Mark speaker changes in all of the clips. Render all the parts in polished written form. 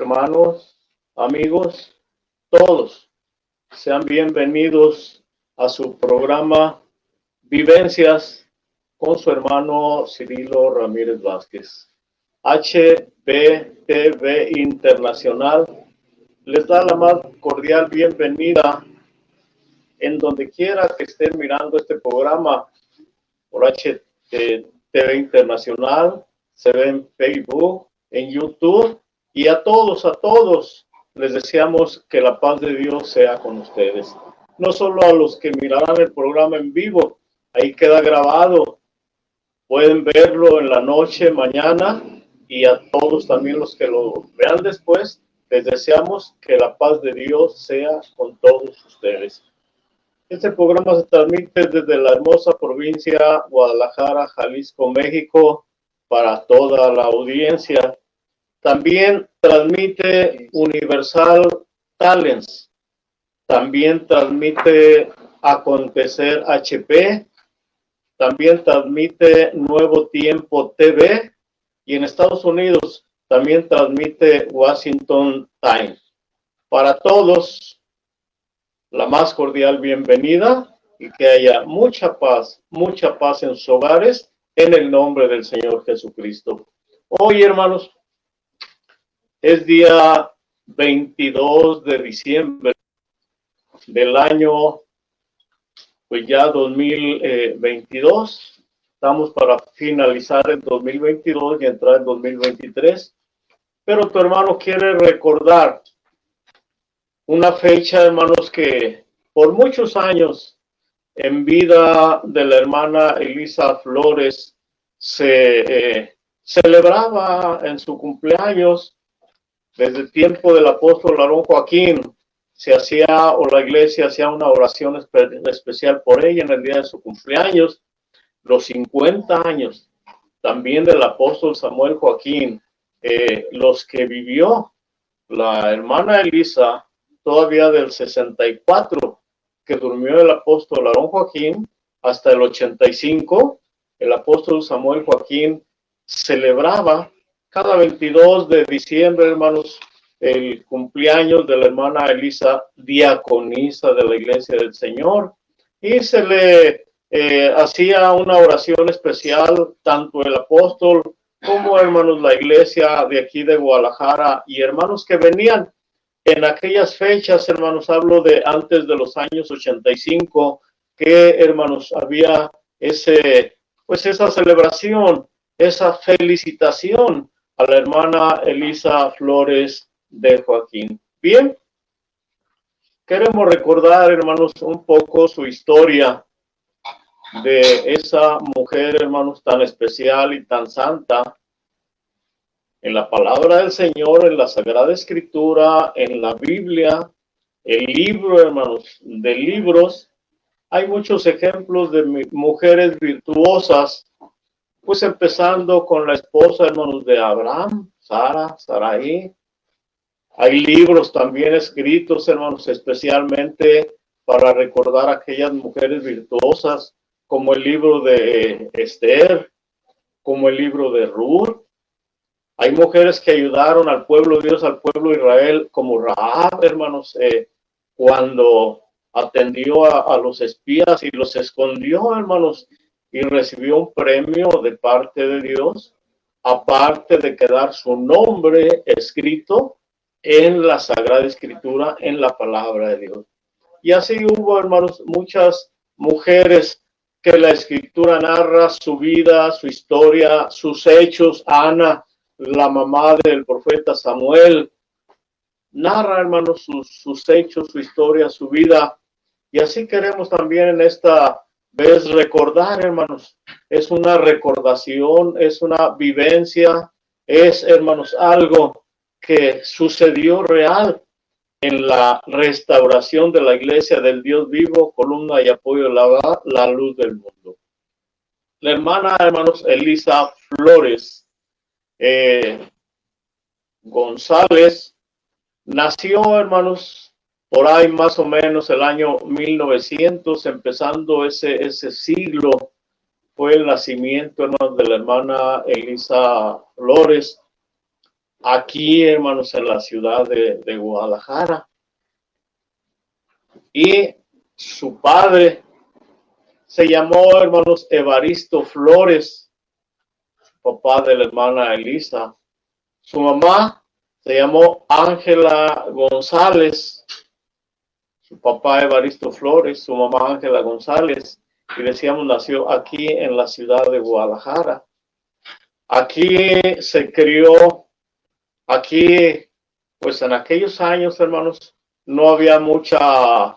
Speaker 1: hermanos, amigos, todos sean bienvenidos a su programa Vivencias con su hermano Cirilo Ramírez Vázquez. HBTV Internacional les da la más cordial bienvenida en donde quiera que estén mirando este programa por HTV Internacional, se ve en Facebook, en YouTube, y a todos les deseamos que la paz de Dios sea con ustedes. No solo a los que mirarán el programa en vivo, ahí queda grabado, pueden verlo en la noche, mañana, y a todos también los que lo vean después, les deseamos que la paz de Dios sea con todos ustedes. Este programa se transmite desde la hermosa provincia Guadalajara, Jalisco, México, para toda la audiencia. También transmite Universal Talents, también transmite Acontecer HP, también transmite Nuevo Tiempo TV y en Estados Unidos también transmite Washington Times. Para todos, la más cordial bienvenida y que haya mucha paz en sus hogares en el nombre del Señor Jesucristo. Hoy, hermanos, es día 22 de diciembre del año, pues ya 2022. Estamos para finalizar el 2022 y entrar en 2023. Pero tu hermano quiere recordar una fecha, hermanos, que por muchos años en vida de la hermana Elisa Flores se celebraba en su cumpleaños. Desde el tiempo del apóstol Aarón Joaquín se hacía, o la iglesia hacía una oración especial por ella en el día de su cumpleaños. Los 50 años también del apóstol Samuel Joaquín, los que vivió la hermana Elisa todavía del 64, que durmió el apóstol Aarón Joaquín, hasta el 85, el apóstol Samuel Joaquín celebraba cada 22 de diciembre, hermanos, el cumpleaños de la hermana Elisa, diaconisa de la Iglesia del Señor, y se le hacía una oración especial, tanto el apóstol como, hermanos, la iglesia de aquí de Guadalajara y hermanos que venían en aquellas fechas, hermanos, hablo de antes de los años 85, que, hermanos, había esa celebración, esa felicitación a la hermana Elisa Flores de Joaquín. Bien, queremos recordar, hermanos, un poco su historia de esa mujer, hermanos, tan especial y tan santa. En la palabra del Señor, en la Sagrada Escritura, en la Biblia, el libro, hermanos, de libros, hay muchos ejemplos de mujeres virtuosas, pues empezando con la esposa, hermanos, de Abraham, Sarai. Hay libros también escritos, hermanos, especialmente para recordar a aquellas mujeres virtuosas, como el libro de Esther, como el libro de Ruth. Hay mujeres que ayudaron al pueblo de Dios, al pueblo de Israel, como Rahab, hermanos, cuando atendió a los espías y los escondió, hermanos, y recibió un premio de parte de Dios, aparte de quedar su nombre escrito en la Sagrada Escritura, en la palabra de Dios. Y así hubo, hermanos, muchas mujeres que la Escritura narra su vida, su historia, sus hechos. Ana, la mamá del profeta Samuel, narra, hermanos, sus hechos, su historia, su vida. Y así queremos también en esta vez recordar, hermanos. Es una recordación, es una vivencia, es, hermanos, algo que sucedió real en la restauración de la iglesia del Dios vivo, columna y apoyo de la luz del mundo. La hermana, hermanos, Elisa Flores González nació, hermanos, por ahí más o menos el año 1900, empezando ese siglo, fue el nacimiento, hermanos, de la hermana Elisa Flores. aquí, hermanos, en la ciudad de Guadalajara. Y su padre se llamó, hermanos, Evaristo Flores, papá de la hermana Elisa. Su mamá se llamó Ángela González, su papá Evaristo Flores, su mamá Ángela González, y decíamos nació aquí en la ciudad de Guadalajara. Aquí se crió, aquí, pues en aquellos años, hermanos, no había muchas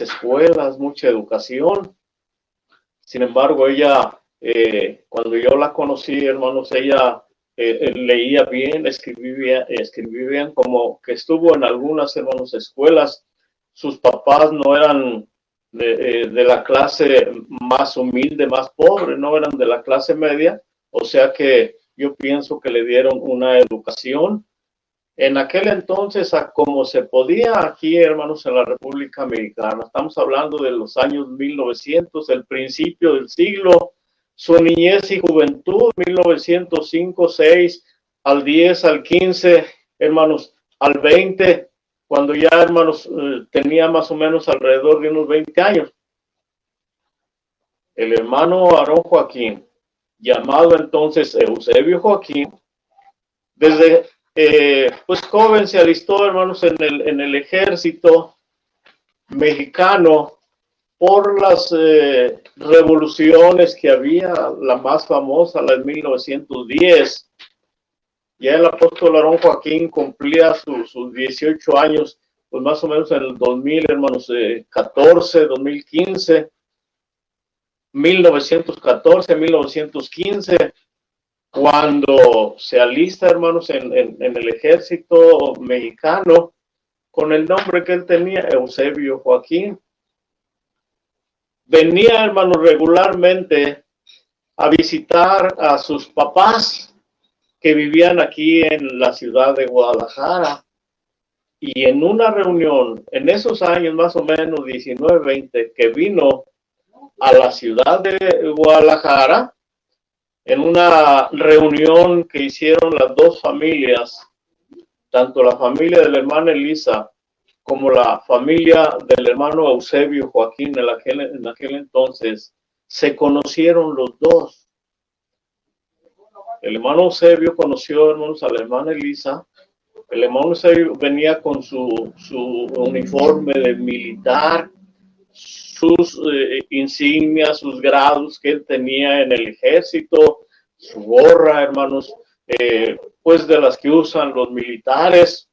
Speaker 1: escuelas, mucha educación. Sin embargo, ella, cuando yo la conocí, hermanos, ella leía bien, escribía bien, como que estuvo en algunas, hermanos, escuelas. Sus papás no eran de la clase más humilde, más pobre, no eran de la clase media, o sea que yo pienso que le dieron una educación en aquel entonces a como se podía aquí, hermanos, en la República Americana. Estamos hablando de los años 1900, el principio del siglo, su niñez y juventud, 1905, 6, al 10, al 15, hermanos, al 20, cuando ya, hermanos, tenía más o menos alrededor de unos 20 años. El hermano Aarón Joaquín, llamado entonces Eusebio Joaquín, desde pues joven se alistó, hermanos, en el ejército mexicano por las revoluciones que había, la más famosa, la de 1910. Ya el apóstol Aarón Joaquín cumplía sus 18 años, pues más o menos en el 2000, hermanos, 14, 2015, 1914, 1915. Cuando se alista, hermanos, en el ejército mexicano, con el nombre que él tenía, Eusebio Joaquín, venía, hermanos, regularmente a visitar a sus papás que vivían aquí en la ciudad de Guadalajara. Y en una reunión, en esos años más o menos 19, 20, que vino a la ciudad de Guadalajara, en una reunión que hicieron las dos familias, tanto la familia de la hermana Elisa como la familia del hermano Eusebio Joaquín en aquel entonces, se conocieron los dos. El hermano Eusebio conoció, hermanos, a la hermana Elisa. El hermano Eusebio venía con su uniforme de militar, sus insignias, sus grados que él tenía en el ejército, su gorra, hermanos, pues de las que usan los militares.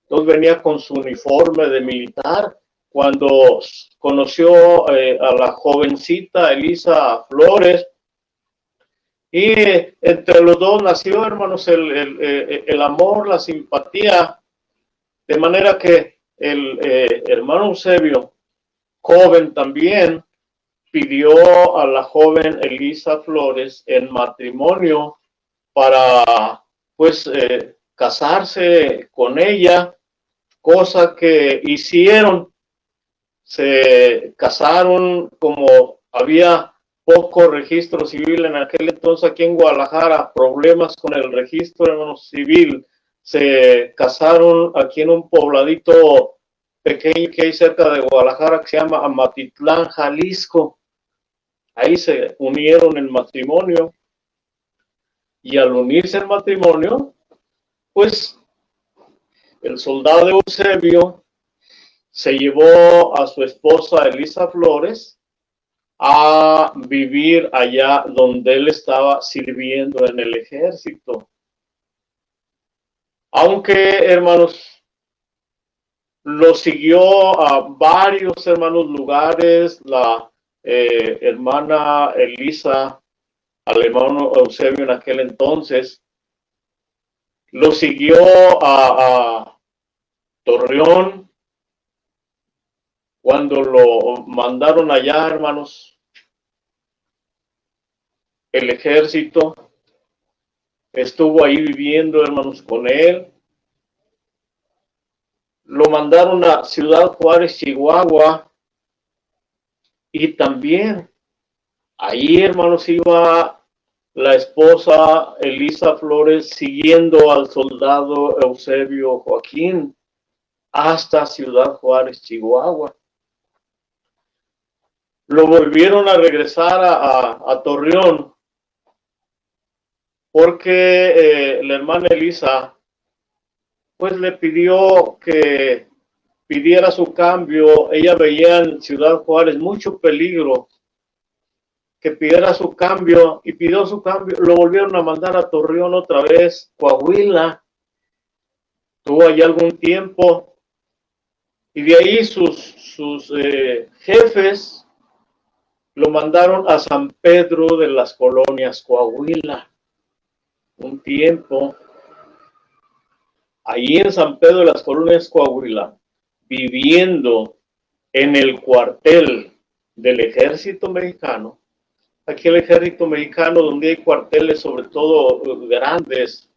Speaker 1: Entonces venía con su uniforme de militar. Cuando conoció a la jovencita Elisa Flores, y entre los dos nació, hermanos, el amor, la simpatía, de manera que el hermano Eusebio, joven también, pidió a la joven Elisa Flores en matrimonio para, pues, casarse con ella, cosa que hicieron. Se casaron, como había poco registro civil en aquel entonces aquí en Guadalajara, problemas con el registro, hermanos, civil. Se casaron aquí en un pobladito pequeño que hay cerca de Guadalajara que se llama Amatitlán, Jalisco. Ahí se unieron en matrimonio, y al unirse en matrimonio, pues el soldado Eusebio se llevó a su esposa Elisa Flores a vivir allá donde él estaba sirviendo en el ejército. Aunque, hermanos, lo siguió a varios, hermanos, lugares, la hermana Elisa, al hermano Eusebio en aquel entonces, lo siguió a Torreón. Cuando lo mandaron allá, hermanos, el ejército estuvo ahí viviendo, hermanos, con él. Lo mandaron a Ciudad Juárez, Chihuahua, y también ahí, hermanos, iba la esposa Elisa Flores siguiendo al soldado Eusebio Joaquín hasta Ciudad Juárez, Chihuahua. Lo volvieron a regresar a Torreón porque la hermana Elisa pues le pidió que pidiera su cambio. Ella veía en Ciudad Juárez mucho peligro, que pidiera su cambio, y pidió su cambio. Lo volvieron a mandar a Torreón otra vez, Coahuila. Tuvo allí algún tiempo, y de ahí sus jefes lo mandaron a San Pedro de las Colonias, Coahuila, un tiempo. Allí en San Pedro de las Colonias, Coahuila, viviendo en el cuartel del ejército mexicano. Aquí el ejército mexicano, donde hay cuarteles sobre todo grandes,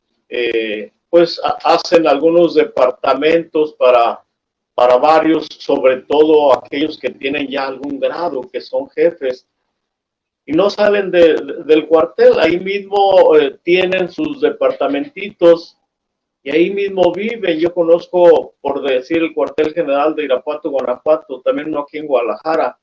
Speaker 1: pues hacen algunos departamentos para varios, sobre todo aquellos que tienen ya algún grado, que son jefes, y no salen del cuartel. Ahí mismo tienen sus departamentitos y ahí mismo viven. Yo conozco, por decir, el cuartel general de Irapuato, Guanajuato, también uno aquí en Guadalajara,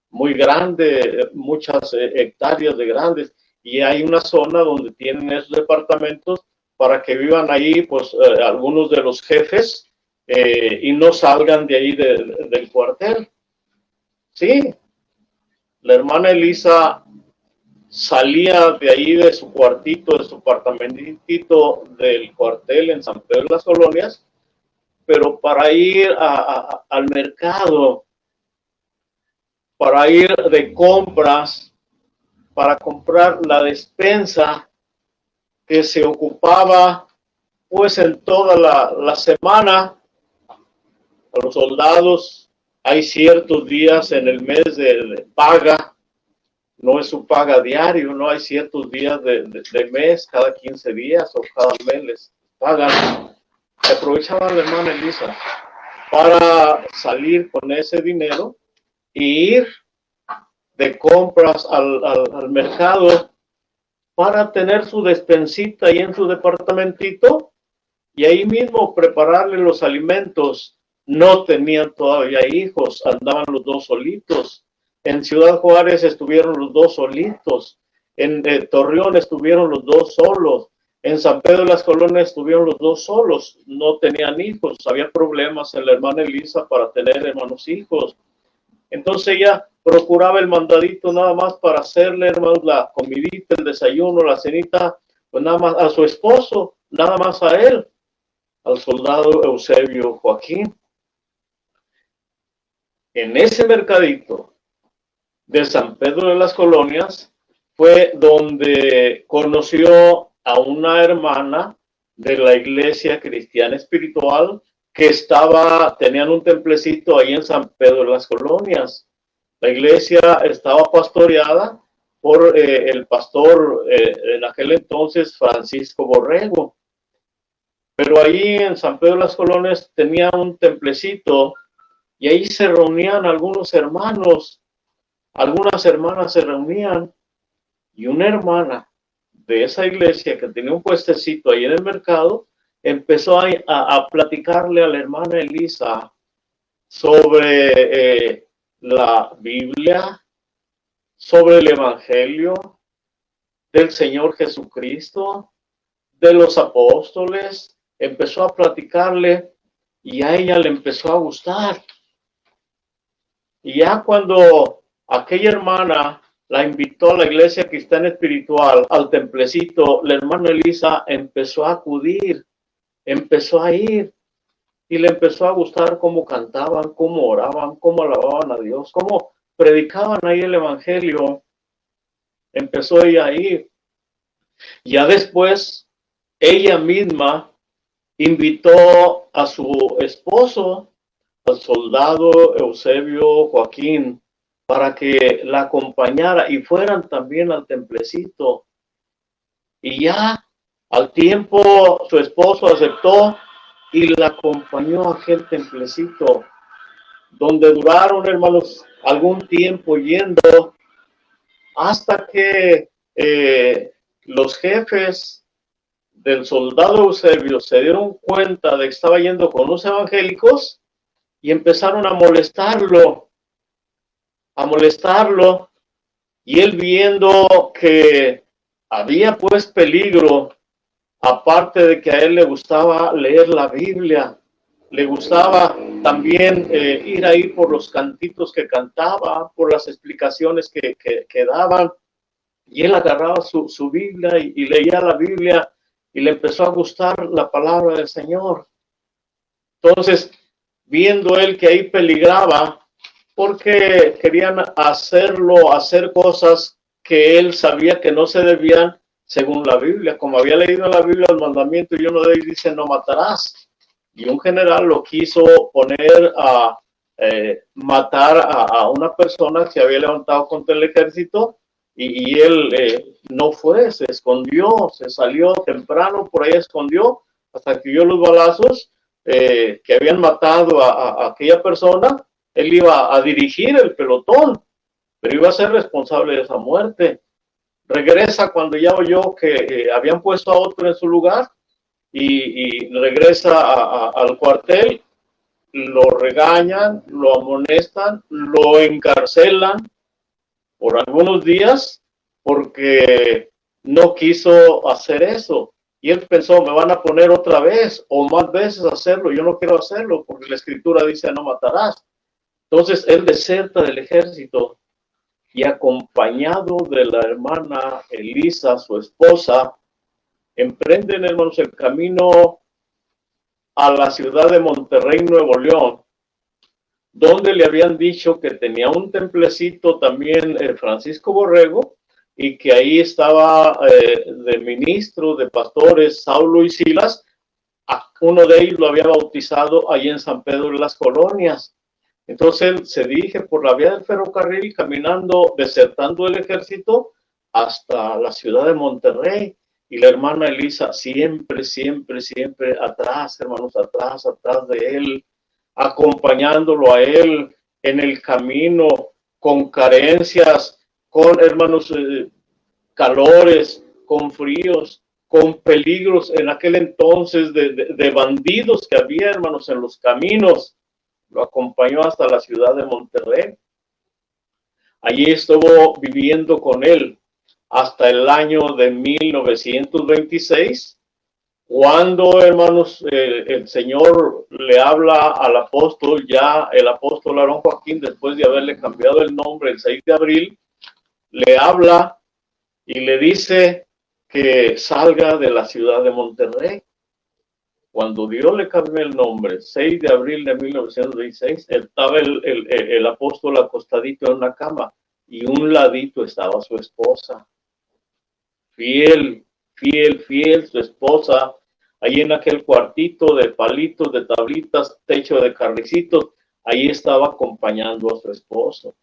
Speaker 1: muy grande, muchas hectáreas de grandes, y hay una zona donde tienen esos departamentos para que vivan ahí, pues algunos de los jefes, y no salgan de ahí del cuartel. Sí, la hermana Elisa salía de ahí, de su cuartito, de su apartamentito del cuartel en San Pedro de las Colonias, pero para ir al mercado, para ir de compras, para comprar la despensa que se ocupaba pues en toda la semana. A los soldados hay ciertos días en el mes de paga, no es su paga diario, no hay ciertos días de mes, cada 15 días o cada mes les pagan. Aprovechaba la hermana Elisa para salir con ese dinero y ir de compras al mercado para tener su despensita ahí en su departamentito y ahí mismo prepararle los alimentos. No tenían todavía hijos, andaban los dos solitos. En Ciudad Juárez estuvieron los dos solitos. En Torreón estuvieron los dos solos. En San Pedro de las Colonias estuvieron los dos solos. No tenían hijos. Había problemas en la hermana Elisa para tener hermanos hijos. Entonces ella procuraba el mandadito nada más para hacerle, hermanos, la comidita, el desayuno, la cenita, pues nada más a su esposo, nada más a él, al soldado Eusebio Joaquín. En ese mercadito de San Pedro de las Colonias fue donde conoció a una hermana de la Iglesia Cristiana Espiritual que tenían un templecito ahí en San Pedro de las Colonias. La iglesia estaba pastoreada por el pastor en aquel entonces, Francisco Borrego. Pero ahí en San Pedro de las Colonias tenía un templecito y ahí se reunían algunos hermanos, algunas hermanas se reunían, y una hermana de esa iglesia que tenía un puestecito ahí en el mercado empezó a platicarle a la hermana Elisa sobre la Biblia, sobre el Evangelio del Señor Jesucristo, de los apóstoles. Empezó a platicarle y a ella le empezó a gustar. Y ya cuando aquella hermana la invitó a la iglesia cristiana espiritual, al templecito, la hermana Elisa empezó a acudir, empezó a ir, y le empezó a gustar cómo cantaban, cómo oraban, cómo alababan a Dios, cómo predicaban ahí el Evangelio. Empezó ella a ir. Ya después, ella misma invitó a su esposo, al soldado Eusebio Joaquín, para que la acompañara y fueran también al templecito. Y ya al tiempo su esposo aceptó y la acompañó a aquel templecito, donde duraron, hermanos, algún tiempo yendo, hasta que los jefes del soldado Eusebio se dieron cuenta de que estaba yendo con los evangélicos y empezaron a molestarlo, y él, viendo que había pues peligro, aparte de que a él le gustaba leer la Biblia, le gustaba también ir ahí por los cantitos que cantaba, por las explicaciones que daban, y él agarraba su Biblia y leía la Biblia, y le empezó a gustar la palabra del Señor. Entonces, viendo él que ahí peligraba, porque querían hacer cosas que él sabía que no se debían según la Biblia. Como había leído en la Biblia el mandamiento, y uno de ellos dice, no matarás. Y un general lo quiso poner a matar a una persona que se había levantado contra el ejército, y él no fue, se escondió, se salió temprano, por ahí escondió, hasta que vio los balazos que habían matado a aquella persona. Él iba a dirigir el pelotón, pero iba a ser responsable de esa muerte. Regresa cuando ya oyó que habían puesto a otro en su lugar, y regresa al cuartel, lo regañan, lo amonestan, lo encarcelan por algunos días porque no quiso hacer eso. Y él pensó, me van a poner otra vez o más veces a hacerlo. Yo no quiero hacerlo porque la escritura dice no matarás. Entonces él deserta del ejército y, acompañado de la hermana Elisa, su esposa, emprenden, hermanos, el camino a la ciudad de Monterrey, Nuevo León, donde le habían dicho que tenía un templecito también Francisco Borrego, y que ahí estaba de ministro, de pastores, Saulo y Silas. Uno de ellos lo había bautizado ahí en San Pedro de las Colonias. Entonces él se dirige por la vía del ferrocarril, caminando, desertando el ejército hasta la ciudad de Monterrey. Y la hermana Elisa siempre atrás, hermanos, atrás de él, acompañándolo a él en el camino, con carencias, con, hermanos, calores, con fríos, con peligros en aquel entonces de bandidos que había, hermanos, en los caminos. Lo acompañó hasta la ciudad de Monterrey. Allí estuvo viviendo con él hasta el año de 1926, cuando, hermanos, el Señor le habla al apóstol, ya el apóstol Aarón Joaquín, después de haberle cambiado el nombre el 6 de abril, le habla y le dice que salga de la ciudad de Monterrey. Cuando Dios le cambió el nombre, 6 de abril de 1916, estaba el apóstol acostadito en una cama, y un ladito estaba su esposa. Fiel, su esposa, ahí en aquel cuartito de palitos, de tablitas, techo de carricitos, ahí estaba acompañando a su esposo.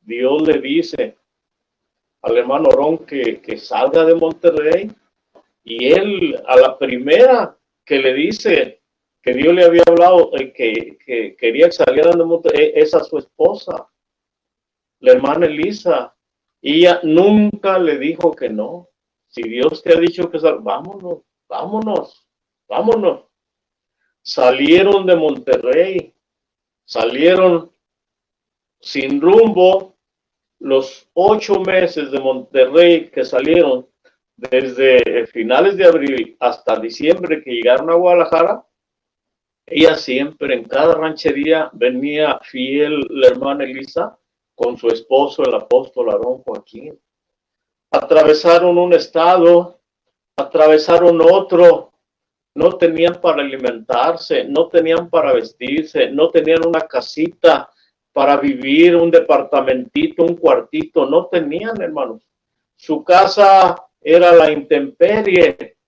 Speaker 1: Dios le dice al hermano Aarón que salga de Monterrey, y él, a la primera que le dice que Dios le había hablado, que quería que saliera de Monterrey, es a su esposa, la hermana Elisa. Y ella nunca le dijo que no. Si Dios te ha dicho que vámonos. Salieron de Monterrey, salieron sin rumbo. Los 8 meses de Monterrey que salieron, desde finales de abril hasta diciembre que llegaron a Guadalajara, ella siempre en cada ranchería venía fiel la hermana Elisa con su esposo, el apóstol Aarón Joaquín. Atravesaron un estado, atravesaron otro, no tenían para alimentarse, no tenían para vestirse, no tenían una casita para vivir, un departamentito, un cuartito, no tenían, hermanos. Su casa era la intemperie,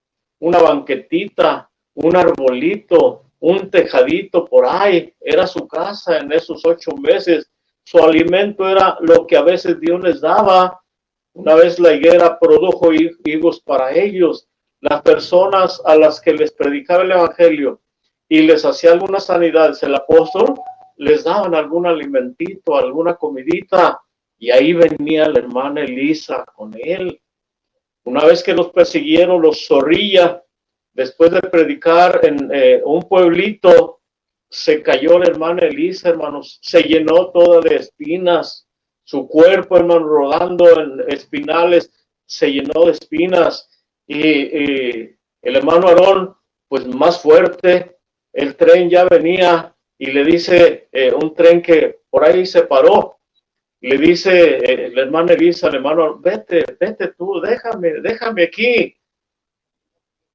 Speaker 1: una banquetita, un arbolito, un tejadito por ahí, era su casa en esos 8 meses. Su alimento era lo que a veces Dios les daba. Una vez la higuera produjo higos para ellos. Las personas a las que les predicaba el evangelio y les hacía alguna sanidad, el apóstol, les daban algún alimentito, alguna comidita, y ahí venía la hermana Elisa con él. Una vez que los persiguieron, los Zorrilla, después de predicar en un pueblito, se cayó la hermana Elisa, hermanos, se llenó toda de espinas, su cuerpo, hermano, rodando en espinales, se llenó de espinas, y el hermano Aarón, pues más fuerte, el tren ya venía, y le dice un tren que por ahí se paró, le dice la hermana Elisa al hermano, vete tú, déjame aquí,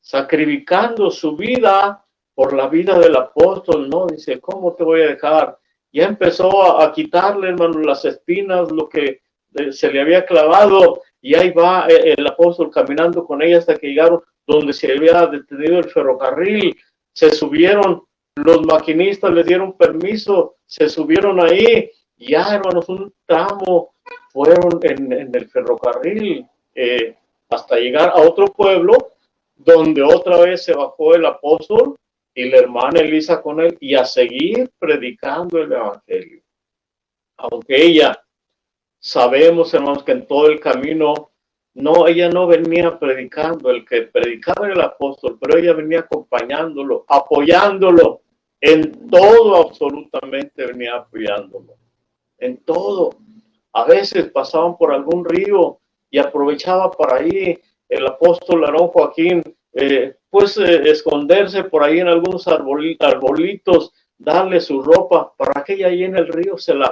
Speaker 1: sacrificando su vida por la vida del apóstol, ¿no? Dice, ¿cómo te voy a dejar? Ya empezó a quitarle, hermano, las espinas, lo que se le había clavado, y ahí va el apóstol caminando con ella hasta que llegaron donde se había detenido el ferrocarril. Se subieron, los maquinistas les dieron permiso, se subieron ahí, ya, hermanos, un tramo fueron en el ferrocarril hasta llegar a otro pueblo donde otra vez se bajó el apóstol y la hermana Elisa con él, y a seguir predicando el evangelio. Aunque ella, sabemos, hermanos, que en todo el camino, no, ella no venía predicando, el que predicaba era el apóstol, pero ella venía acompañándolo, apoyándolo, en todo absolutamente venía apoyándolo, en todo. A veces pasaban por algún río y aprovechaba para ahí el apóstol Aarón Joaquín, esconderse por ahí en algunos arbolitos, darle su ropa para que ella ahí en el río se la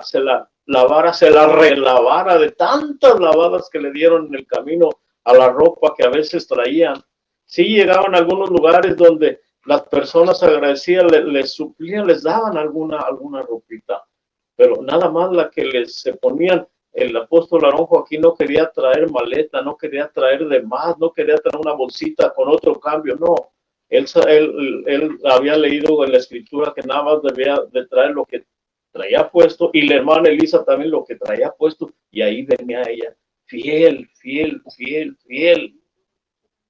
Speaker 1: lavara, se la relavara de tantas lavadas que le dieron en el camino a la ropa que a veces traían. Sí llegaban a algunos lugares donde las personas agradecidas les suplían, les daban alguna ropita, pero nada más la que se ponían. El apóstol Aarón Joaquín no quería traer maleta, no quería traer de más, no quería traer una bolsita con otro cambio, no. Él había leído en la escritura que nada más debía de traer lo que traía puesto, y la hermana Elisa también lo que traía puesto, y ahí venía ella, fiel,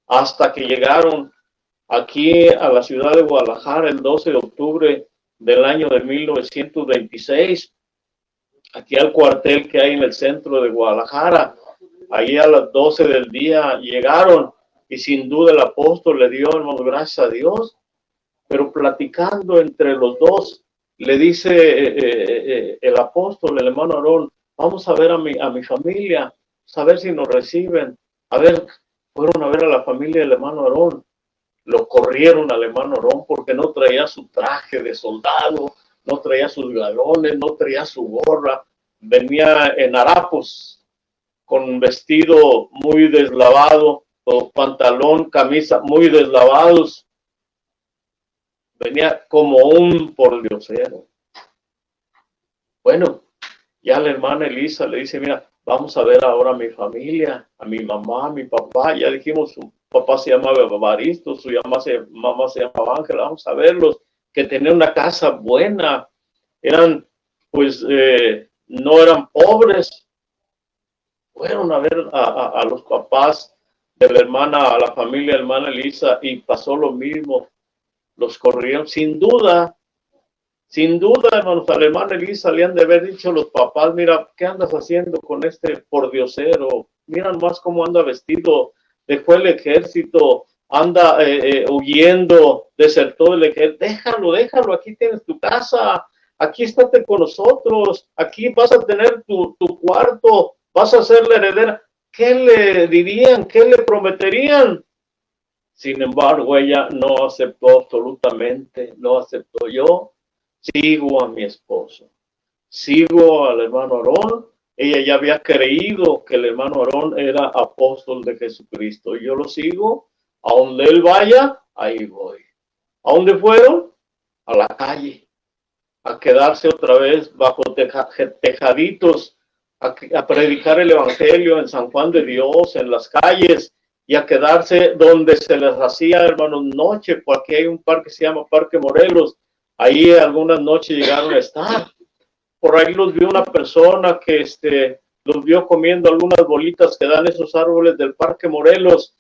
Speaker 1: hasta que llegaron aquí a la ciudad de Guadalajara el 12 de octubre del año de 1926, aquí al cuartel que hay en el centro de Guadalajara. Allí a las 12 del día llegaron, y sin duda el apóstol le dio, hermano, gracias a Dios, pero platicando entre los dos, le dice el apóstol, el hermano Aarón, vamos a ver a mi familia, a ver si nos reciben. A ver, fueron a ver a la familia del hermano Aarón, lo corrieron al hermano Aarón porque no traía su traje de soldado, no traía sus galones, no traía su gorra, venía en harapos, con vestido muy deslavado, o pantalón, camisa muy deslavados, venía como un pordiosero. Bueno, ya la hermana Elisa le dice, mira, vamos a ver ahora a mi familia, a mi mamá, a mi papá. Ya dijimos, su papá se llamaba Evaristo, su mamá se llamaba Ángela, vamos a verlos, que tenían una casa buena, eran, pues, no eran pobres. Fueron a ver a los papás de la hermana, a la familia de la hermana Elisa, y pasó lo mismo, los corrieron, sin duda, hermanos, a la hermana Elisa le han de haber dicho los papás, mira, ¿qué andas haciendo con este pordiosero? Mira más cómo anda vestido, dejó el ejército, anda huyendo, desertó del ejército, déjalo, aquí tienes tu casa, aquí estate con nosotros, aquí vas a tener tu cuarto, vas a ser la heredera. ¿Qué le dirían? ¿Qué le prometerían? Sin embargo, ella no aceptó absolutamente, no aceptó. Yo sigo a mi esposo, sigo al hermano Aarón. Ella ya había creído que el hermano Aarón era apóstol de Jesucristo. Yo lo sigo, a donde él vaya, ahí voy. ¿A dónde fueron? A la calle, a quedarse otra vez bajo tejaditos, a predicar el evangelio en San Juan de Dios, en las calles, y a quedarse donde se les hacía, hermanos, noche, porque hay un parque que se llama Parque Morelos. Ahí algunas noches llegaron a estar. Por ahí los vio una persona que los vio comiendo algunas bolitas que dan esos árboles del Parque Morelos,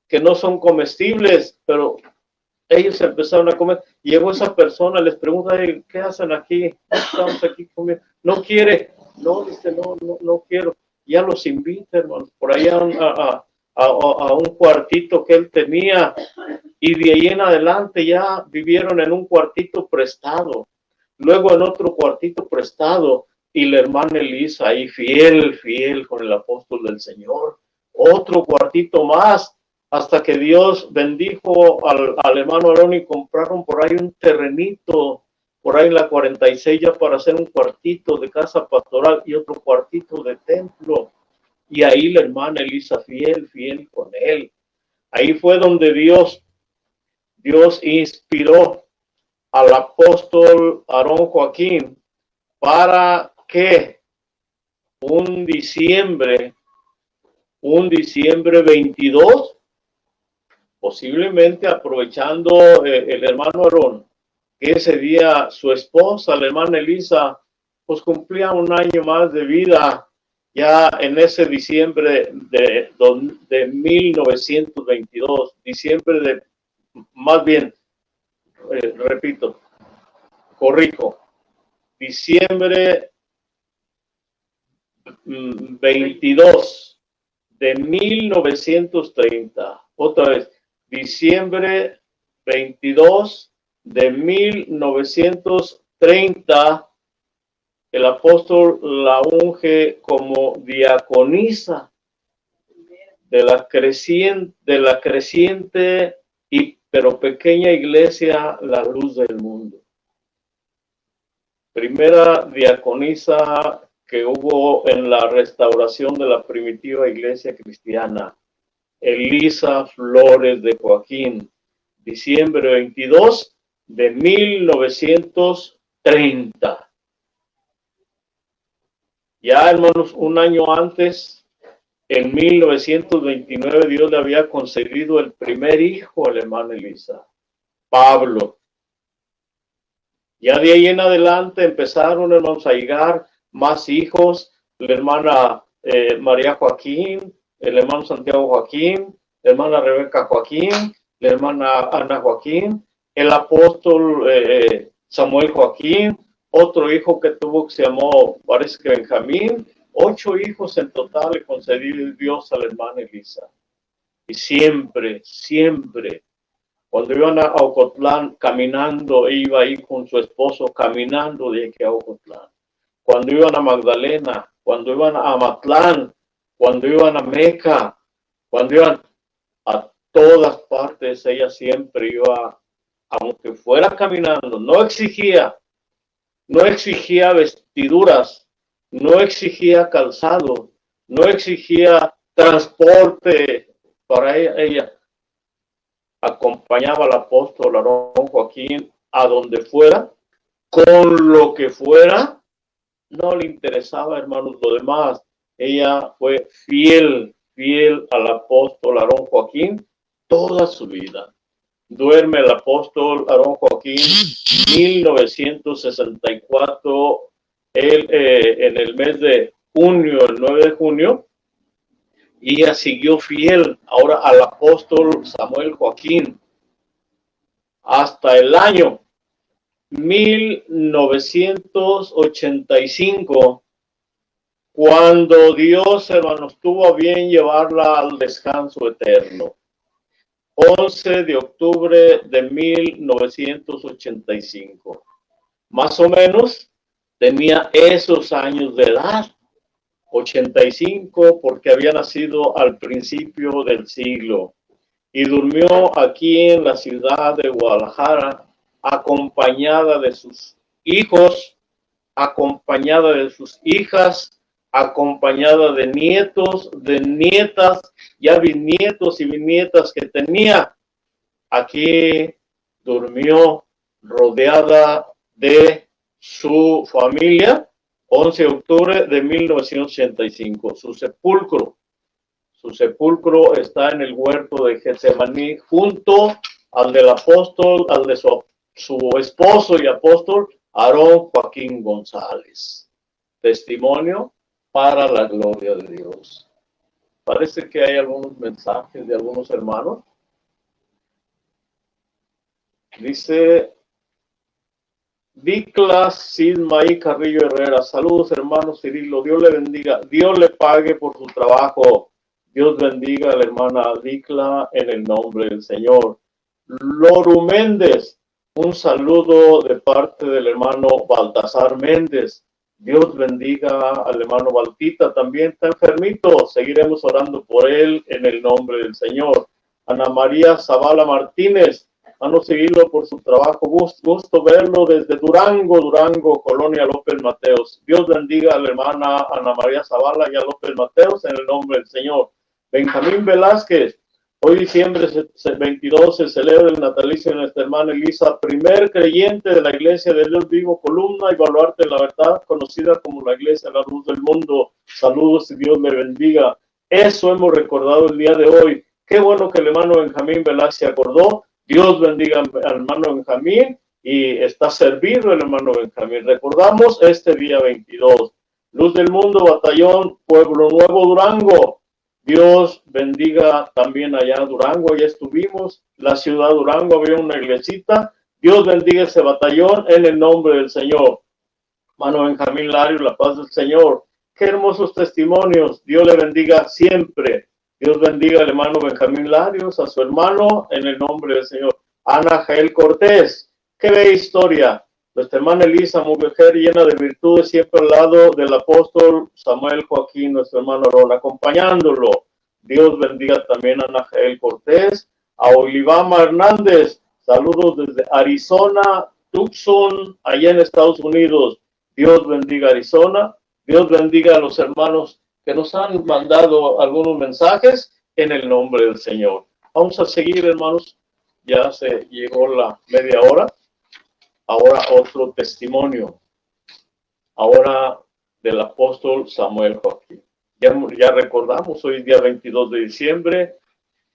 Speaker 1: que no son comestibles, pero ellos empezaron a comer. Llegó esa persona, les pregunta, ¿qué hacen aquí? Estamos aquí comiendo. No quiere. No, dice, no quiero. Ya los invita, hermanos, por allá a a un cuartito que él tenía, y de ahí en adelante ya vivieron en un cuartito prestado, luego en otro cuartito prestado, y la hermana Elisa ahí fiel con el apóstol del Señor, otro cuartito más, hasta que Dios bendijo al hermano Aarón y compraron por ahí un terrenito, por ahí en la 46 ya para hacer un cuartito de casa pastoral y otro cuartito de templo. Y ahí la hermana Elisa fiel con él. Ahí fue donde Dios inspiró al apóstol Aarón Joaquín para que un diciembre 22, posiblemente aprovechando el hermano Aarón, que ese día su esposa, la hermana Elisa, pues cumplía un año más de vida, ya en ese diciembre de 1922, más bien, repito, corrijo, diciembre 22 de 1930, otra vez, diciembre 22 de 1930, el apóstol la unge como diaconisa de la creciente pero pequeña iglesia, la luz del mundo. Primera diaconisa que hubo en la restauración de la primitiva iglesia cristiana, Elisa Flores de Joaquín, diciembre 22 de 1930. Ya, hermanos, un año antes, en 1929, Dios le había concedido el primer hijo a la hermana Elisa, Pablo. Ya de ahí en adelante empezaron, hermanos, a llegar más hijos, la hermana María Joaquín, el hermano Santiago Joaquín, la hermana Rebeca Joaquín, la hermana Ana Joaquín, el apóstol Samuel Joaquín, otro hijo que tuvo que se llamó, parece que Benjamín, 8 hijos en total le concedió Dios a la hermana Elisa. Y siempre, cuando iban a Ocotlán caminando, iba ahí con su esposo caminando de aquí a Ocotlán. Cuando iban a Magdalena, cuando iban a Amatlán, cuando iban a Meca, cuando iban a todas partes, ella siempre iba, aunque fuera caminando, no exigía vestiduras, no exigía calzado, no exigía transporte para ella. Acompañaba al apóstol Aarón Joaquín a donde fuera, con lo que fuera, no le interesaba, hermanos, lo demás. Ella fue fiel al apóstol Aarón Joaquín toda su vida. Duerme el apóstol Aarón Joaquín 1964, en el mes de junio, el 9 de junio, y ella siguió fiel ahora al apóstol Samuel Joaquín hasta el año 1985, cuando Dios, hermanos, tuvo a bien llevarla al descanso eterno. 11 de octubre de 1985. Más o menos tenía esos años de edad. 85, porque había nacido al principio del siglo. Y durmió aquí en la ciudad de Guadalajara, acompañada de sus hijos, acompañada de sus hijas, acompañada de nietos, de nietas, ya bisnietos y bisnietas que tenía. Aquí durmió rodeada de su familia. 11 de octubre de 1985. Su sepulcro está en el huerto de Getsemaní, junto al del apóstol, al de su esposo y apóstol, Aarón Joaquín González. Testimonio para la gloria de Dios. Parece que hay algunos mensajes de algunos hermanos. Dice Diclas Sidmaí Carrillo Herrera: saludos, hermano Cirilo, Dios le bendiga, Dios le pague por su trabajo, Dios bendiga a la hermana Dicla en el nombre del Señor. Loru Méndez, un saludo de parte del hermano Baltasar Méndez. Dios bendiga al hermano Baltita, también está enfermito. Seguiremos orando por él en el nombre del Señor. Ana María Zavala Martínez, a no seguirlo por su trabajo. Gusto verlo desde Durango, Colonia López Mateos. Dios bendiga a la hermana Ana María Zavala y a López Mateos en el nombre del Señor. Benjamín Velázquez, hoy diciembre 22 se celebra el natalicio de nuestra hermana Elisa, primer creyente de la Iglesia de Dios Vivo, columna y baluarte de la verdad, conocida como la Iglesia La Luz del Mundo. Saludos y Dios le bendiga. Eso hemos recordado el día de hoy. Qué bueno que el hermano Benjamín Velázquez se acordó. Dios bendiga al hermano Benjamín y está servido el hermano Benjamín. Recordamos este día 22. Luz del Mundo, Batallón Pueblo Nuevo, Durango. Dios bendiga también allá Durango, allá estuvimos, la ciudad de Durango, había una iglesita. Dios bendiga ese batallón en el nombre del Señor. Hermano Benjamín Lario, la paz del Señor. Qué hermosos testimonios. Dios le bendiga siempre. Dios bendiga al hermano Benjamín Larios, a su hermano, en el nombre del Señor. Ana Jael Cortés, qué bella historia. Nuestra hermana Elisa, mujer llena de virtudes, siempre al lado del apóstol Samuel Joaquín, nuestro hermano Aarón, acompañándolo. Dios bendiga también a Ana Jael Cortés, a Olivama Hernández, saludos desde Arizona, Tucson, allá en Estados Unidos. Dios bendiga Arizona. Dios bendiga a los hermanos que nos han mandado algunos mensajes en el nombre del Señor. Vamos a seguir, hermanos. Ya se llegó la media hora. Ahora otro testimonio. Ahora del apóstol Samuel Joaquín. Ya recordamos, hoy es día 22 de diciembre.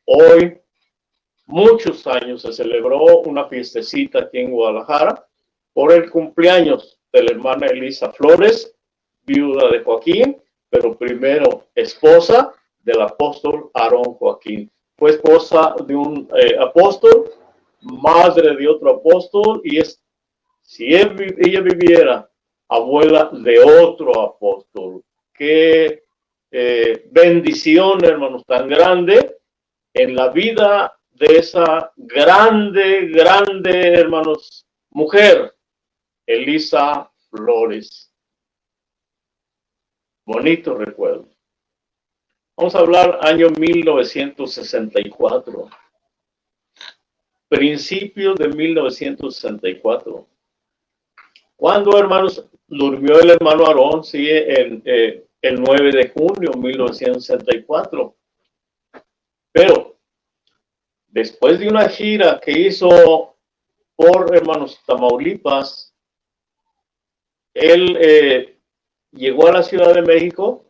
Speaker 1: Hoy, muchos años, se celebró una fiestecita aquí en Guadalajara por el cumpleaños de la hermana Elisa Flores, viuda de Joaquín, pero primero esposa del apóstol Aarón Joaquín. Fue esposa de un apóstol, madre de otro apóstol, y si ella viviera, abuela de otro apóstol. Qué bendición, hermanos, tan grande en la vida de esa grande, hermanos, mujer, Elisa Flores. Bonito recuerdo. Vamos a hablar año 1964. Principios de 1964. ¿Cuándo, hermanos, durmió el hermano Aarón? Sí, el 9 de junio de 1964. Pero después de una gira que hizo por, hermanos, Tamaulipas, él llegó a la Ciudad de México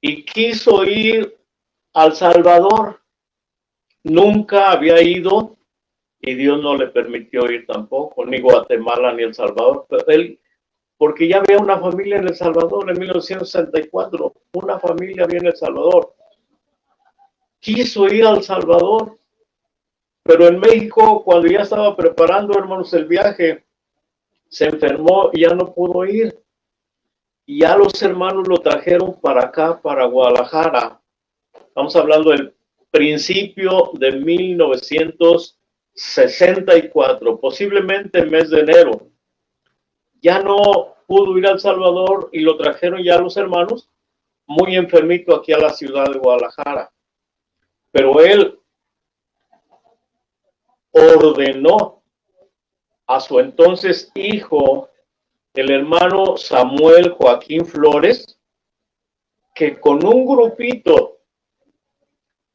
Speaker 1: y quiso ir al Salvador. Nunca había ido y Dios no le permitió ir tampoco, ni Guatemala ni El Salvador. Pero él, porque ya había una familia en El Salvador en 1964, una familia había en El Salvador. Quiso ir al Salvador, pero en México, cuando ya estaba preparando, hermanos, el viaje, se enfermó y ya no pudo ir. Y ya los hermanos lo trajeron para acá, para Guadalajara. Estamos hablando del principio de 1964, posiblemente el mes de enero. Ya no pudo ir a El Salvador y lo trajeron ya los hermanos muy enfermito aquí a la ciudad de Guadalajara. Pero él ordenó a su entonces hijo, el hermano Samuel Joaquín Flores, que con un grupito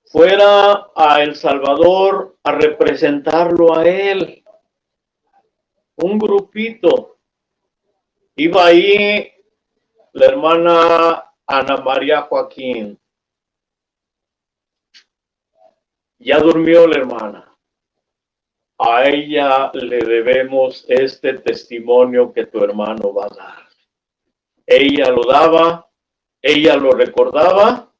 Speaker 1: fuera a El Salvador a representarlo a él. Un grupito. Iba ahí la hermana Ana María Joaquín. Ya durmió la hermana. A ella le debemos este testimonio que tu hermano va a dar. Ella lo daba, ella lo recordaba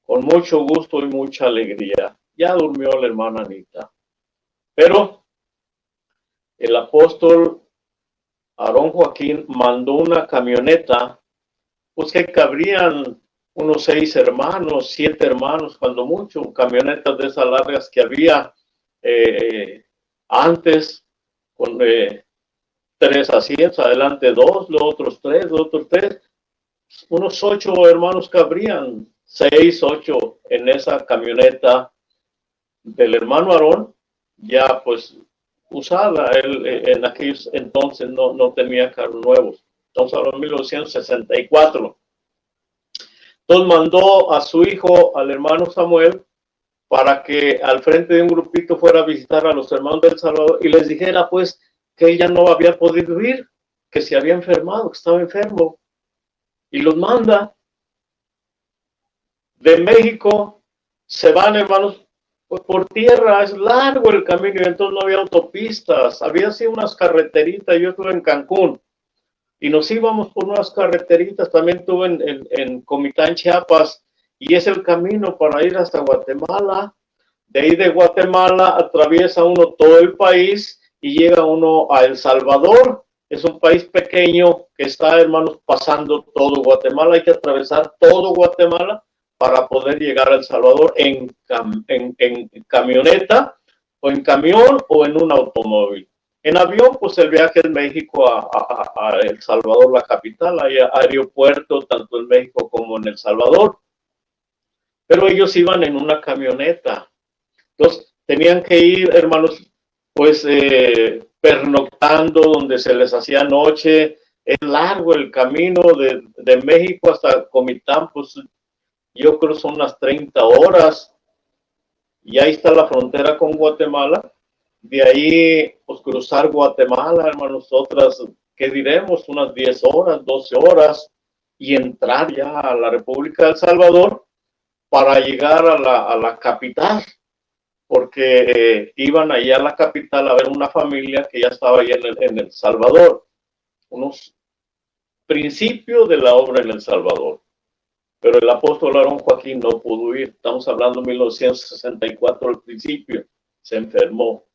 Speaker 1: con mucho gusto y mucha alegría. Ya durmió la hermana Anita. Pero el apóstol Aarón Joaquín mandó una camioneta, pues que cabrían unos 6 hermanos, 7 hermanos, cuando mucho, camionetas de esas largas que había antes, con 3 asientos, adelante 2, los otros 3, los otros 3, unos 8 hermanos cabrían, 6, 8 en esa camioneta del hermano Aarón, ya pues usada. Él en aquellos entonces no tenía carros nuevos. Estamos hablando de 1964. Entonces mandó a su hijo, al hermano Samuel, para que al frente de un grupito fuera a visitar a los hermanos del Salvador y les dijera pues que ella no había podido ir, que se había enfermado, que estaba enfermo. Y los manda de México, se van, hermanos, pues por tierra, es largo el camino y entonces no había autopistas, había así unas carreteritas. Yo estuve en Cancún y nos íbamos por unas carreteritas, también estuve en Comitán, Chiapas, y es el camino para ir hasta Guatemala. De ahí de Guatemala atraviesa uno todo el país y llega uno a El Salvador. Es un país pequeño que está, hermanos, pasando todo Guatemala. Hay que atravesar todo Guatemala para poder llegar a El Salvador en camioneta o en camión o en un automóvil. En avión, pues el viaje de México a El Salvador, la capital, hay aeropuerto tanto en México como en El Salvador. Pero ellos iban en una camioneta. Entonces, tenían que ir, hermanos, pues pernoctando donde se les hacía noche. Es largo el camino de México hasta Comitán, pues yo creo son unas 30 horas. Y ahí está la frontera con Guatemala. De ahí, pues cruzar Guatemala, hermanos, otras, ¿qué diremos? Unas 10 horas, 12 horas. Y entrar ya a la República de El Salvador para llegar a la capital, porque iban allá a la capital a ver una familia que ya estaba allá en El Salvador, unos principios de la obra en El Salvador. Pero el apóstol Aarón Joaquín no pudo ir. Estamos hablando de 1964 al principio. Se enfermó.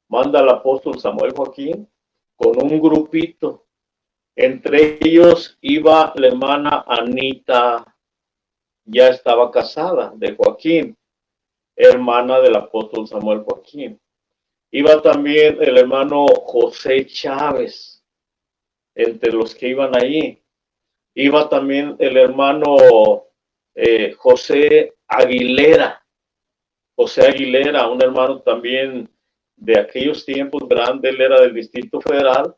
Speaker 1: Manda al apóstol Samuel Joaquín con un grupito. Entre ellos iba la hermana Anita, ya estaba casada, de Joaquín, hermana del apóstol Samuel Joaquín. Iba también el hermano José Chávez, entre los que iban ahí. Iba también el hermano José Aguilera. José Aguilera, un hermano también de aquellos tiempos grande, él era del Distrito Federal.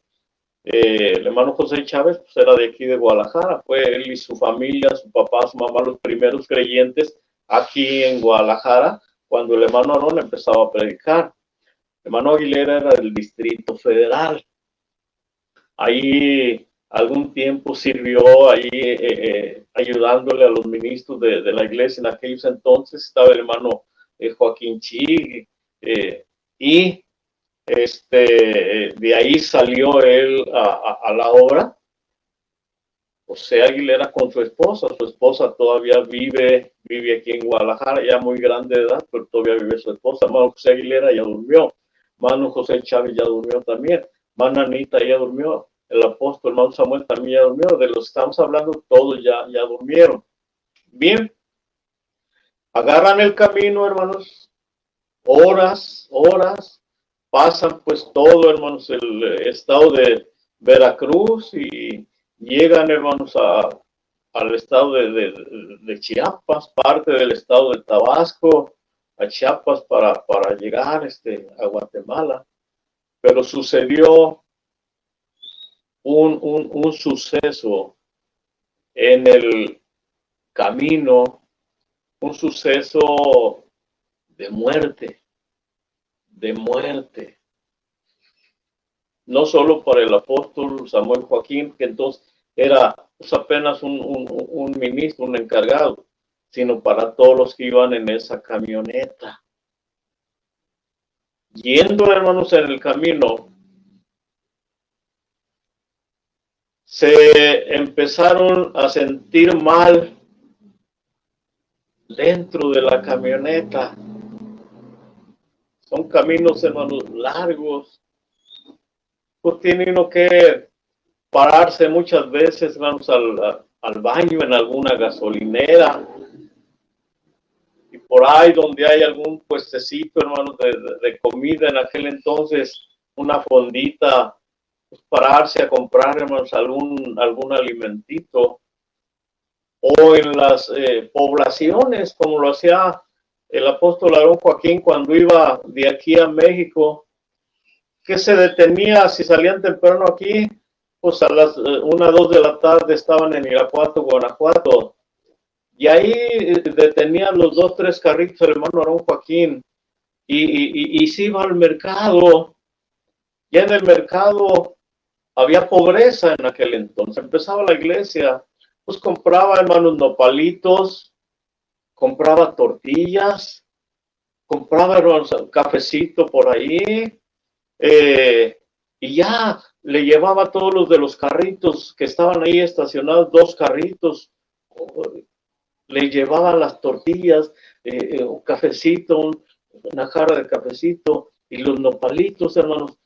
Speaker 1: El hermano José Chávez pues, era de aquí de Guadalajara. Fue él y su familia, su papá, su mamá, los primeros creyentes aquí en Guadalajara, cuando el hermano Aarón empezaba a predicar. El hermano Aguilera era del Distrito Federal. Ahí algún tiempo sirvió ahí ayudándole a los ministros de la iglesia en aquellos entonces. Estaba el hermano Joaquín Chig, y de ahí salió él a la obra. José Aguilera con su esposa todavía vive aquí en Guadalajara, ya muy grande de edad, pero todavía vive su esposa. Hermano José Aguilera ya durmió, hermano José Chávez ya durmió también, hermana Anita ya durmió, el apóstol hermano Samuel también ya durmió. De los que estamos hablando, todos ya durmieron. Bien, agarran el camino, hermanos, horas, pasan pues todo, hermanos, el estado de Veracruz y llegan, hermanos, al estado de Chiapas, parte del estado de Tabasco, a Chiapas para llegar a Guatemala. Pero sucedió un suceso en el camino, un suceso de muerte. No solo para el apóstol Samuel Joaquín, que entonces era pues, apenas un ministro, un encargado, sino para todos los que iban en esa camioneta. Yendo, hermanos, en el camino, se empezaron a sentir mal dentro de la camioneta. Son caminos, hermanos, largos. Pues tiene uno que pararse muchas veces, hermanos, al baño en alguna gasolinera. Y por ahí donde hay algún puestecito, hermanos, de comida en aquel entonces, una fondita, pues pararse a comprar, hermanos, algún alimentito. O en las poblaciones, como lo hacía el apóstol Aarón Joaquín cuando iba de aquí a México, que se detenía, si salían temprano aquí, pues a las 1, 2 de la tarde estaban en Irapuato, Guanajuato, y ahí detenían los 2, 3 carritos el hermano Aarón Joaquín, y se iba al mercado. Ya en el mercado había pobreza en aquel entonces, empezaba la iglesia, pues compraba, hermanos, nopalitos, compraba tortillas, compraba, hermanos, cafecito por ahí, y ya le llevaba a todos los de los carritos que estaban ahí estacionados, 2 carritos, le llevaba las tortillas, un cafecito, una jarra de cafecito y los nopalitos, hermanos,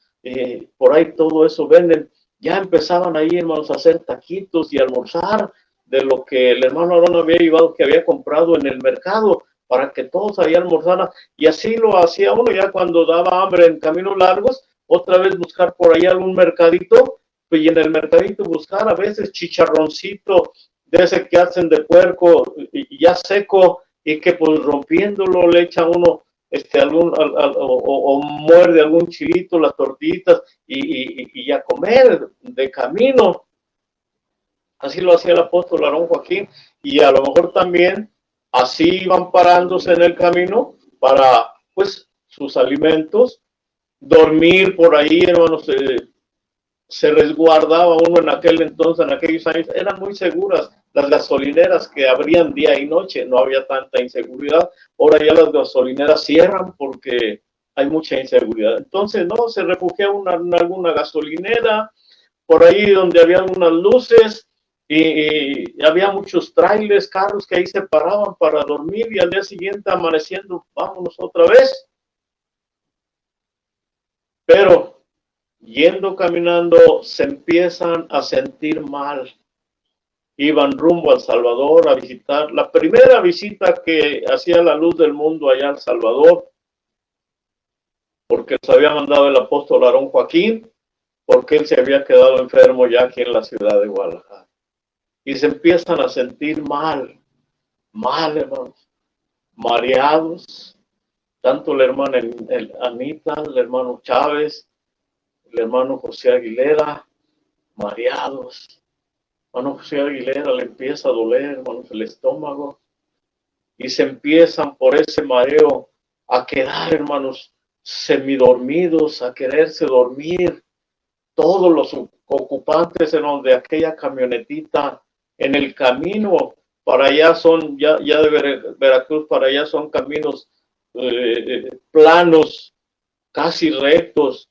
Speaker 1: por ahí todo eso venden. Ya empezaban ahí, hermanos, a hacer taquitos y almorzar de lo que el hermano Aarón había llevado, que había comprado en el mercado, para que todos ahí almorzaran. Y así lo hacía uno ya cuando daba hambre en caminos largos, otra vez buscar por ahí algún mercadito, pues, y en el mercadito buscar a veces chicharroncito de ese que hacen de puerco y ya seco, y que pues rompiéndolo le echa uno o muerde algún chilito, las tortillitas y a comer de camino. Así lo hacía el apóstol Aarón Joaquín, y a lo mejor también así iban parándose en el camino para pues sus alimentos, dormir por ahí, hermanos. Se resguardaba uno en aquel entonces, en aquellos años, eran muy seguras las gasolineras que abrían día y noche, no había tanta inseguridad. Ahora ya las gasolineras cierran porque hay mucha inseguridad. Entonces, no, se refugiaba en alguna gasolinera, por ahí donde había unas luces, y había muchos trailers, carros que ahí se paraban para dormir, y al día siguiente amaneciendo, vámonos otra vez. Pero yendo caminando, se empiezan a sentir mal. Iban rumbo a El Salvador a visitar, la primera visita que hacía la luz del mundo allá en El Salvador, porque se había mandado el apóstol Aarón Joaquín, porque él se había quedado enfermo ya aquí en la ciudad de Guadalajara. Y se empiezan a sentir mal, hermanos, mareados, tanto la hermana Anita, el hermano Chávez, el hermano José Aguilera, mareados. Hermano José Aguilera le empieza a doler, hermanos, el estómago, y se empiezan por ese mareo a quedar, hermanos, semidormidos, a quererse dormir. Todos los ocupantes, hermanos, de aquella camionetita en el camino para allá son, ya de Veracruz para allá son caminos planos, casi rectos,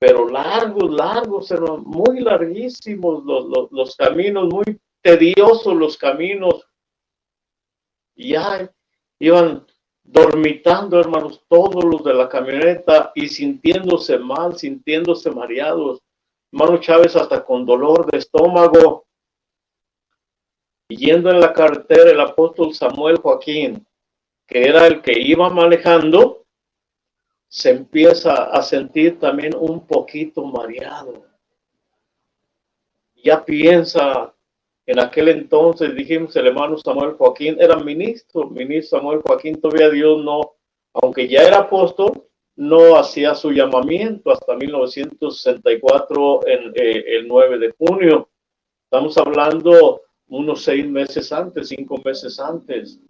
Speaker 1: pero largos, hermanos, muy larguísimos los caminos, muy tediosos los caminos. Y ya iban dormitando, hermanos, todos los de la camioneta y sintiéndose mal, sintiéndose mareados. Hermano Chávez hasta con dolor de estómago. Y yendo en la carretera, el apóstol Samuel Joaquín, que era el que iba manejando, se empieza a sentir también un poquito mareado. Ya piensa, en aquel entonces dijimos, el hermano Samuel Joaquín era ministro Samuel Joaquín, todavía Dios no, aunque ya era apóstol, no hacía su llamamiento hasta 1964, el 9 de junio. Estamos hablando unos 6 meses antes, 5 meses antes,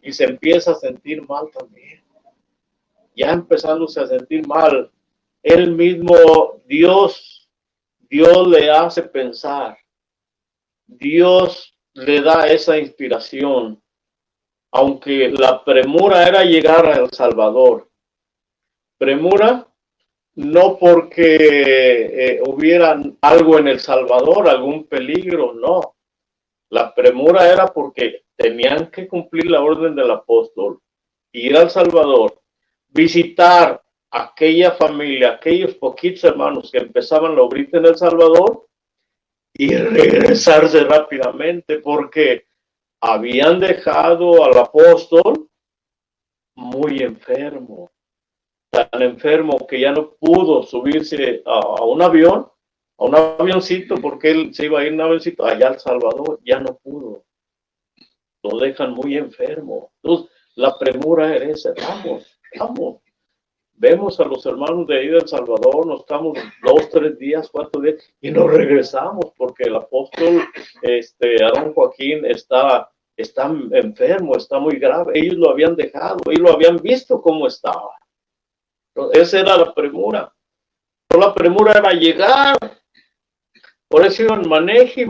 Speaker 1: y se empieza a sentir mal también. Ya empezándose a sentir mal, él mismo, Dios le hace pensar, Dios le da esa inspiración, aunque la premura era llegar a El Salvador. Premura no porque hubiera algo en El Salvador, algún peligro, no. La premura era porque tenían que cumplir la orden del apóstol, ir a El Salvador, visitar aquella familia, aquellos poquitos hermanos que empezaban la obrita en El Salvador, y regresarse rápidamente, porque habían dejado al apóstol muy enfermo, tan enfermo que ya no pudo subirse a un avión, a un avioncito, porque él se iba a ir en un avioncito allá al Salvador, ya no pudo. Lo dejan muy enfermo. Entonces, la premura era esa, vamos. Vemos a los hermanos de ahí del Salvador, nos estamos 2, 3 días, 4 días y nos regresamos porque el apóstol Aarón Joaquín está enfermo, está muy grave. Ellos lo habían dejado, ellos lo habían visto cómo estaba. Entonces, esa era la premura. Pero la premura era llegar. Por eso iban maneje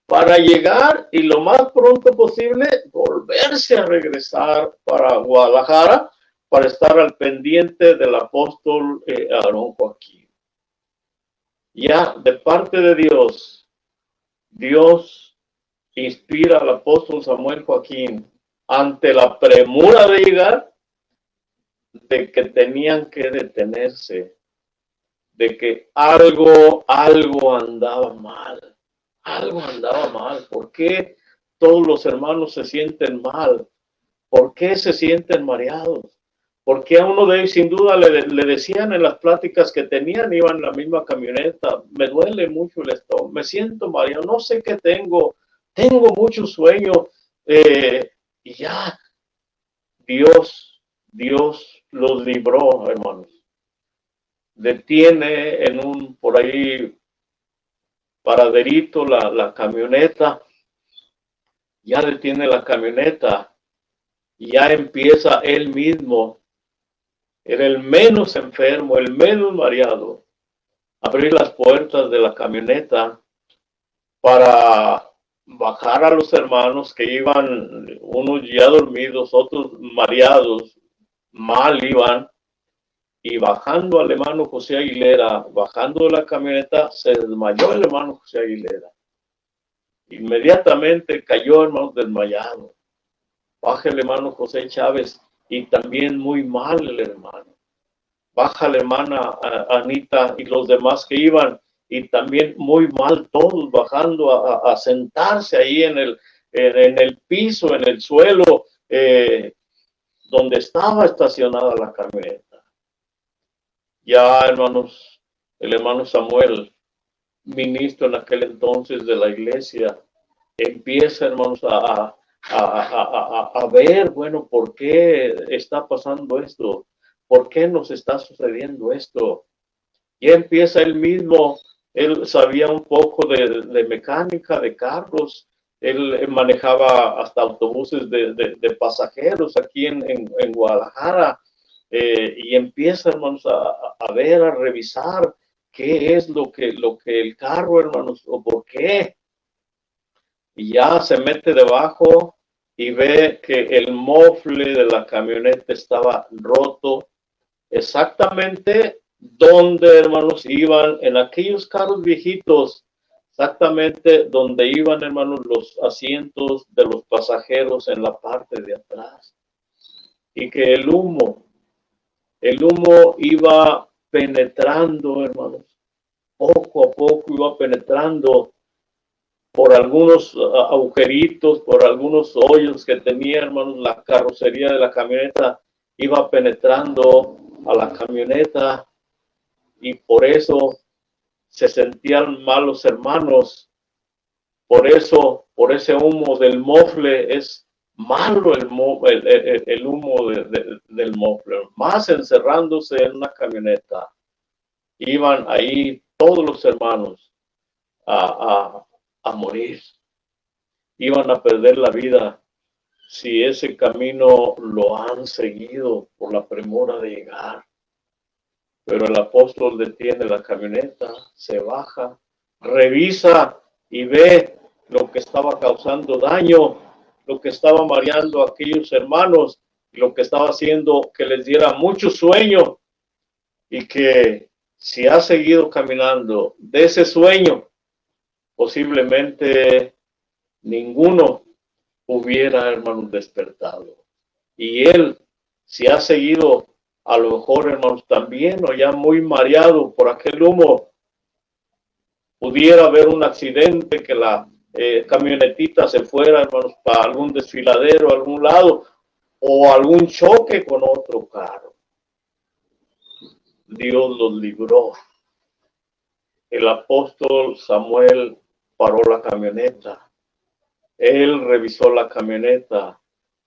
Speaker 1: para llegar y lo más pronto posible volverse a regresar para Guadalajara para estar al pendiente del apóstol Aarón Joaquín. Ya de parte de Dios, Dios inspira al apóstol Samuel Joaquín ante la premura de llegar, de que tenían que detenerse, de que algo andaba mal. Algo andaba mal. ¿Por qué todos los hermanos se sienten mal? ¿Por qué se sienten mareados? Porque a uno de ellos sin duda le decían en las pláticas que tenían, iban en la misma camioneta, me duele mucho el estómago, me siento mareado, no sé qué tengo mucho sueño, y ya Dios los libró, hermanos. Detiene en un por ahí paraderito la camioneta, ya detiene la camioneta y ya empieza él mismo, era el menos enfermo, el menos mareado, a abrir las puertas de la camioneta para bajar a los hermanos que iban, unos ya dormidos, otros mareados, mal iban, y bajando al hermano José Aguilera, bajando de la camioneta, se desmayó el hermano José Aguilera. Inmediatamente cayó, hermano, desmayado. Baja el hermano José Chávez y también muy mal el hermano. Baja la hermana Anita y los demás que iban y también muy mal todos, bajando a sentarse ahí en el piso, en el suelo, donde estaba estacionada la camioneta. Ya, hermanos, el hermano Samuel, ministro en aquel entonces de la iglesia, empieza, hermanos, a ver, bueno, ¿por qué está pasando esto? ¿Por qué nos está sucediendo esto? Y empieza él mismo, él sabía un poco de mecánica, de carros, él manejaba hasta autobuses de pasajeros aquí en Guadalajara, y empieza, hermanos, a ver, a revisar qué es lo que el carro, hermanos, o por qué. Y ya se mete debajo y ve que el mofle de la camioneta estaba roto, exactamente donde, hermanos, iban en aquellos carros viejitos, exactamente donde iban, hermanos, los asientos de los pasajeros en la parte de atrás. Y que el humo iba penetrando, hermanos, poco a poco iba penetrando por algunos agujeritos, por algunos hoyos que tenía, hermanos, la carrocería de la camioneta iba penetrando a la camioneta y por eso se sentían mal los hermanos. Por eso, por ese humo del mofle es malo el humo del mofle, más encerrándose en una camioneta. Iban ahí todos los hermanos a morir, iban a perder la vida si ese camino lo han seguido por la premura de llegar. Pero el apóstol detiene la camioneta, se baja, revisa y ve lo que estaba causando daño, lo que estaba mareando a aquellos hermanos, lo que estaba haciendo que les diera mucho sueño, y que si ha seguido caminando de ese sueño, posiblemente ninguno hubiera, hermanos, despertado. Y él, si ha seguido, a lo mejor, hermanos, también, o ya muy mareado por aquel humo, pudiera haber un accidente, que la camionetita se fuera, hermanos, para algún desfiladero, a algún lado, o algún choque con otro carro. Dios los libró. El apóstol Samuel paró la camioneta. Él revisó la camioneta,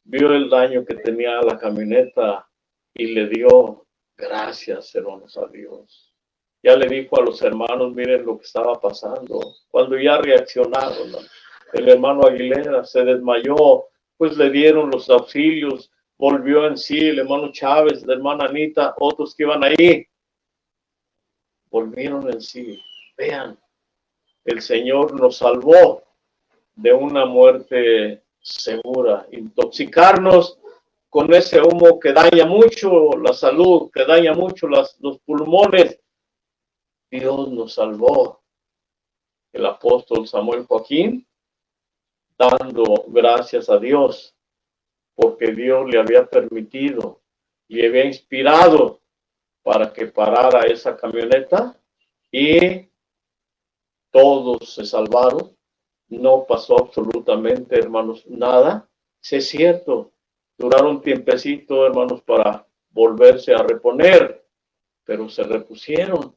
Speaker 1: vio el daño que tenía la camioneta y le dio gracias, hermanos, a Dios. Ya le dijo a los hermanos, miren lo que estaba pasando. Cuando ya reaccionaron, ¿no? El hermano Aguilera se desmayó, pues le dieron los auxilios, volvió en sí, el hermano Chávez, la hermana Anita, otros que iban ahí, volvieron en sí. Vean, el Señor nos salvó de una muerte segura. Intoxicarnos con ese humo que daña mucho la salud, que daña mucho los pulmones. Dios nos salvó. El apóstol Samuel Joaquín, dando gracias a Dios, porque Dios le había permitido, le había inspirado para que parara esa camioneta, y todos se salvaron. No pasó absolutamente, hermanos, nada. Sí, es cierto, duraron un tiempecito, hermanos, para volverse a reponer, pero se repusieron,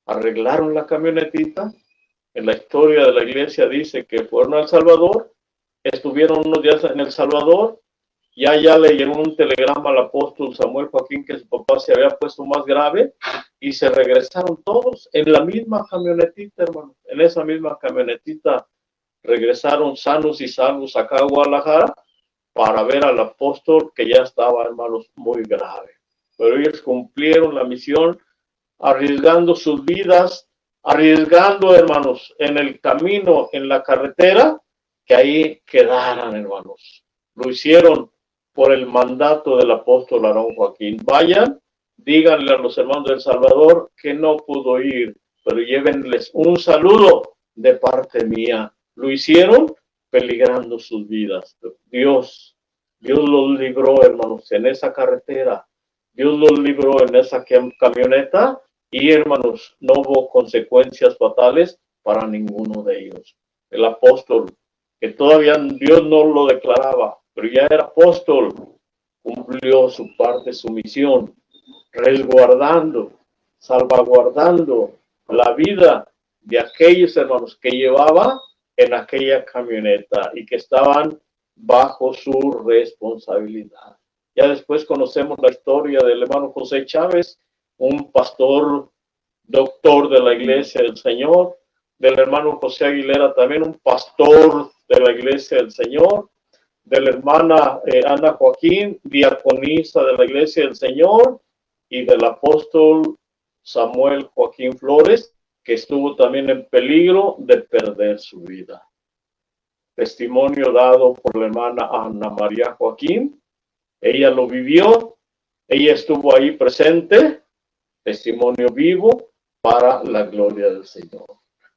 Speaker 1: arreglaron la camionetita. En la historia de la iglesia dice que fueron a El Salvador, estuvieron unos días en El Salvador, ya le llegó un telegrama al apóstol Samuel Joaquín que su papá se había puesto más grave, y se regresaron todos en la misma camionetita, hermano, en esa misma camionetita regresaron sanos y salvos acá a Guadalajara para ver al apóstol, que ya estaba, hermanos, muy grave. Pero ellos cumplieron la misión, arriesgando sus vidas, arriesgando, hermanos, en el camino, en la carretera, que ahí quedaran, hermanos. Lo hicieron por el mandato del apóstol Aarón Joaquín. Vayan, díganle a los hermanos del Salvador que no pudo ir, pero llévenles un saludo de parte mía. Lo hicieron peligrando sus vidas. Dios los libró, hermanos, en esa carretera. Dios los libró en esa camioneta, y, hermanos, no hubo consecuencias fatales para ninguno de ellos. El apóstol, que todavía Dios no lo declaraba, pero ya era apóstol, cumplió su parte, su misión, resguardando, salvaguardando la vida de aquellos hermanos que llevaba en aquella camioneta y que estaban bajo su responsabilidad. Ya después conocemos la historia del hermano José Chávez, un pastor, doctor de la Iglesia del Señor, del hermano José Aguilera, también un pastor de la Iglesia del Señor, de la hermana Ana Joaquín, diaconisa de la Iglesia del Señor, y del apóstol Samuel Joaquín Flores, que estuvo también en peligro de perder su vida. Testimonio dado por la hermana Ana María Joaquín. Ella lo vivió, ella estuvo ahí presente, testimonio vivo para la gloria del Señor.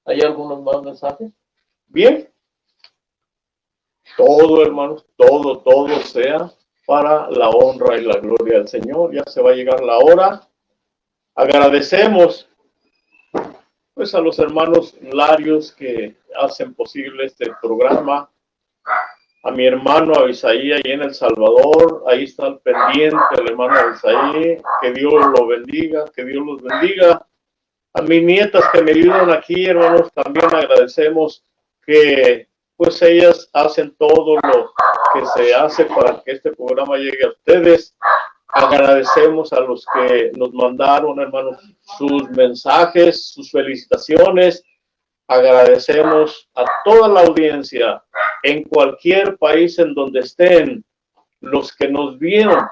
Speaker 1: ¿Hay algunos más mensajes? Bien. Todo, hermanos, todo sea para la honra y la gloria del Señor. Ya se va a llegar la hora. Agradecemos, pues, a los hermanos Larios que hacen posible este programa, a mi hermano Abisaí ahí en El Salvador, ahí está el pendiente el hermano Abisaí, que Dios lo bendiga, que Dios los bendiga. A mis nietas que me ayudan aquí, hermanos, también agradecemos que, pues, ellas hacen todo lo que se hace para que este programa llegue a ustedes. Agradecemos a los que nos mandaron, hermanos, sus mensajes, sus felicitaciones. Agradecemos a toda la audiencia en cualquier país en donde estén, los que nos vieron,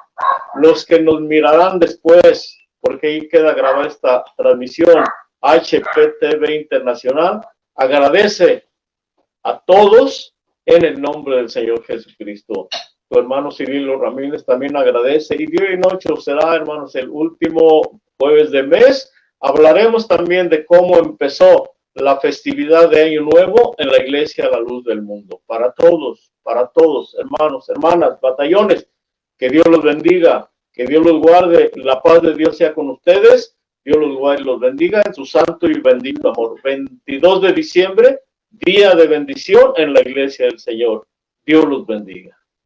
Speaker 1: los que nos mirarán después, porque ahí queda grabada esta transmisión. HPTV Internacional agradece a todos en el nombre del Señor Jesucristo. Tu hermano Cirilo Ramírez también agradece, y día y noche será, hermanos, el último jueves de mes. Hablaremos también de cómo empezó la festividad de Año Nuevo en la Iglesia La Luz del Mundo. Para todos, hermanos, hermanas, batallones, que Dios los bendiga, que Dios los guarde, la paz de Dios sea con ustedes. Dios los guarde y los bendiga en su santo y bendito amor. 22 de diciembre, día de bendición en la iglesia del Señor. Dios los bendiga.